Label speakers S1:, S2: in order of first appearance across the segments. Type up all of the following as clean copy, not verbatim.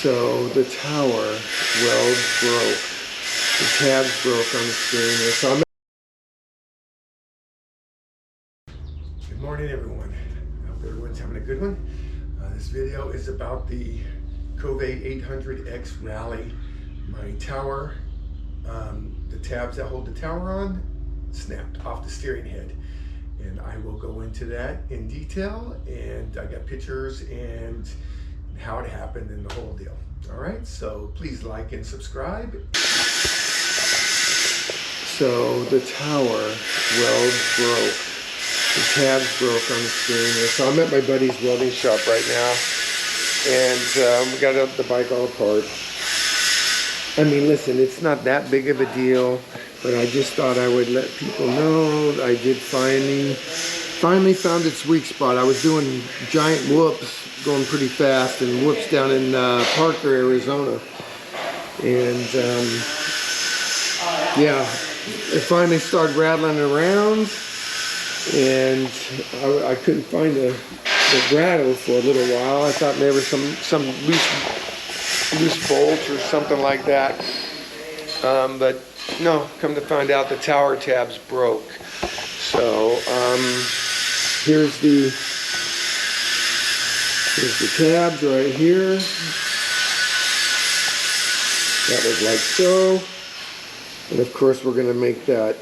S1: So the tower weld broke. The tabs broke on the steering wheel. So Good morning, everyone. I hope everyone's having a good one. This video is about the Kove 800X Rally. My tower, the tabs that hold the tower on, snapped off the steering head. And I will go into that in detail, and I got pictures and how it happened and the whole deal. All right, so please like and subscribe. So the tower weld broke. The tabs broke on the steering wheel. So I'm at my buddy's welding shop right now, and we got the bike all apart. I mean, listen, it's not that big of a deal, but I just thought I would let people know I did finally found its weak spot. I was doing giant whoops, going pretty fast, and whoops down in Parker, Arizona. And yeah, it finally started rattling around, and I couldn't find the rattle for a little while. I thought maybe some loose bolt or something like that. But no, come to find out the tower tabs broke. So here's the tabs right here. That was like so. And of course we're going to make that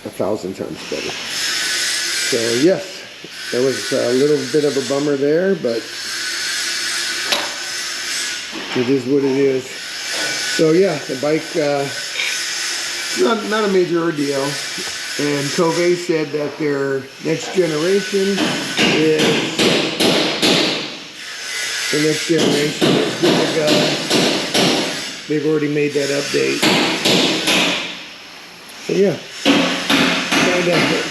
S1: 1,000 times better. So yes, that was a little bit of a bummer there, but it is what it is. So yeah, the bike, not a major ordeal. And Kove said that their next generation is good to go. They've already made that update. So yeah,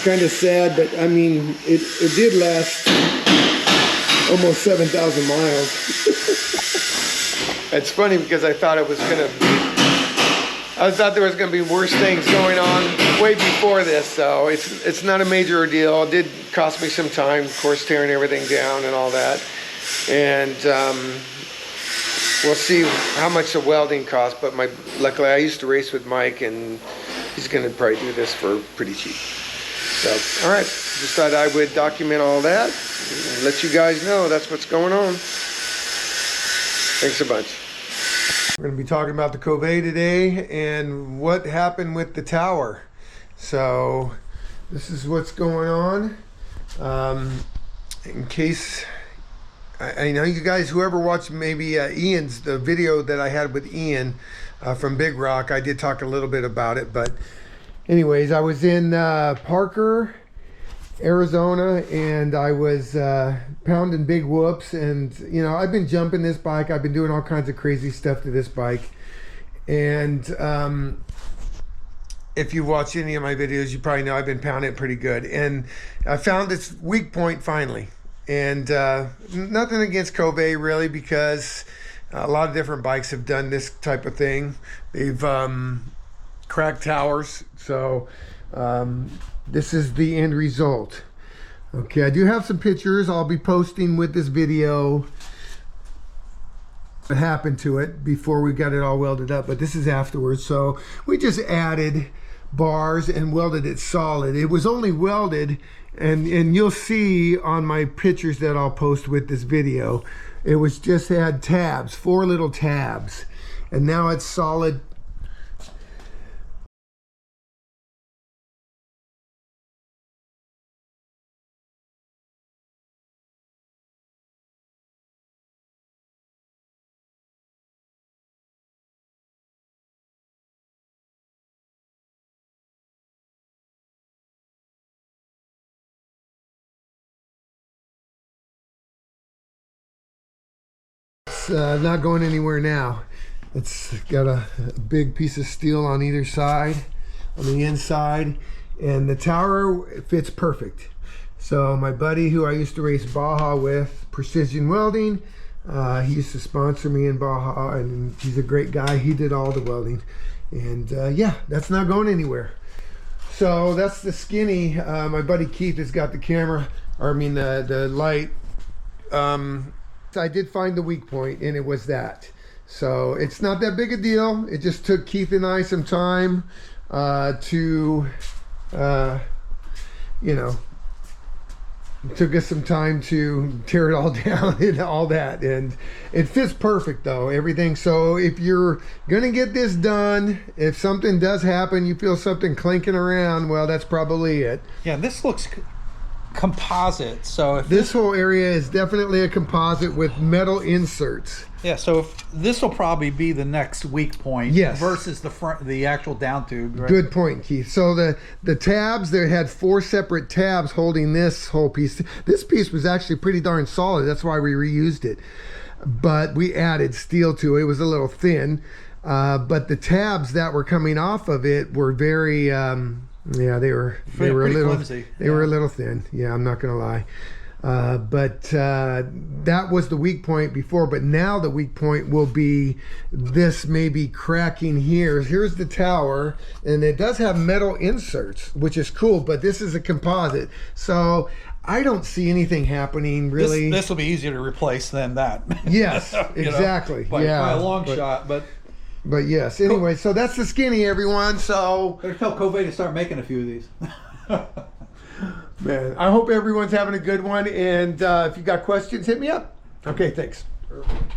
S1: kind of sad, but I mean, it did last almost 7,000 miles. It's funny because I thought there was gonna be worse things going on way before this, so it's not a major ordeal. It did cost me some time, of course, tearing everything down and all that. And we'll see how much the welding costs, but luckily I used to race with Mike, and he's gonna probably do this for pretty cheap. So, all right, just thought I would document all that and let you guys know that's what's going on. Thanks a bunch. We're going to be talking about the Kove today and what happened with the tower. So this is what's going on. In case, I know you guys, whoever watched maybe the video that I had with Ian from Big Rock, I did talk a little bit about it. But anyways, I was in Parker, Arizona, and I was pounding big whoops, and you know, I've been jumping this bike, I've been doing all kinds of crazy stuff to this bike, and if you watch any of my videos, you probably know I've been pounding it pretty good, and I found its weak point finally. And nothing against Kove really, because a lot of different bikes have done this type of thing. They've cracked towers, so this is the end result. Okay, I do have some pictures I'll be posting with this video. What happened to it before we got it all welded up, but this is afterwards. So we just added bars and welded it solid. It was only welded, and you'll see on my pictures that I'll post with this video, it was just had tabs, 4 little tabs, and now it's solid. Not going anywhere now. It's got a big piece of steel on either side, on the inside, and the tower fits perfect. So my buddy who I used to race Baja with, Precision Welding, he used to sponsor me in Baja, and he's a great guy. He did all the welding, and yeah, that's not going anywhere. So that's the skinny. My buddy Keith has got the camera, or I mean the light. I did find the weak point, and it was that. So it's not that big a deal. It just took Keith and I some time to, you know, it took us some time to tear it all down and all that. And it fits perfect though, everything. So if you're gonna get this done, if something does happen, you feel something clinking around, well, that's probably it.
S2: Yeah, this looks composite. So if
S1: This whole area is definitely a composite with metal inserts.
S2: yeah, so if this will probably be the next weak point.
S1: Yes.
S2: Versus the actual down tube. Right?
S1: Good point, Keith. So the tabs, they had 4 separate tabs holding this whole piece. This piece was actually pretty darn solid. That's why we reused it. But we added steel to it. It was a little thin. But the tabs that were coming off of it were very, yeah, they were a little
S2: flimsy.
S1: They were a little thin. Yeah, I'm not gonna lie. But that was the weak point before, but now the weak point will be this maybe cracking here. Here's the tower, and it does have metal inserts, which is cool, but this is a composite. So I don't see anything happening really.
S2: This will be easier to replace than that.
S1: Yes,
S2: You know,
S1: exactly.
S2: by a long shot, but
S1: yes, anyway, so that's the skinny, everyone. So
S2: better tell Kove to start making a few of these.
S1: man, I hope everyone's having a good one, and if you got questions, hit me up. Okay, thanks.
S2: Perfect.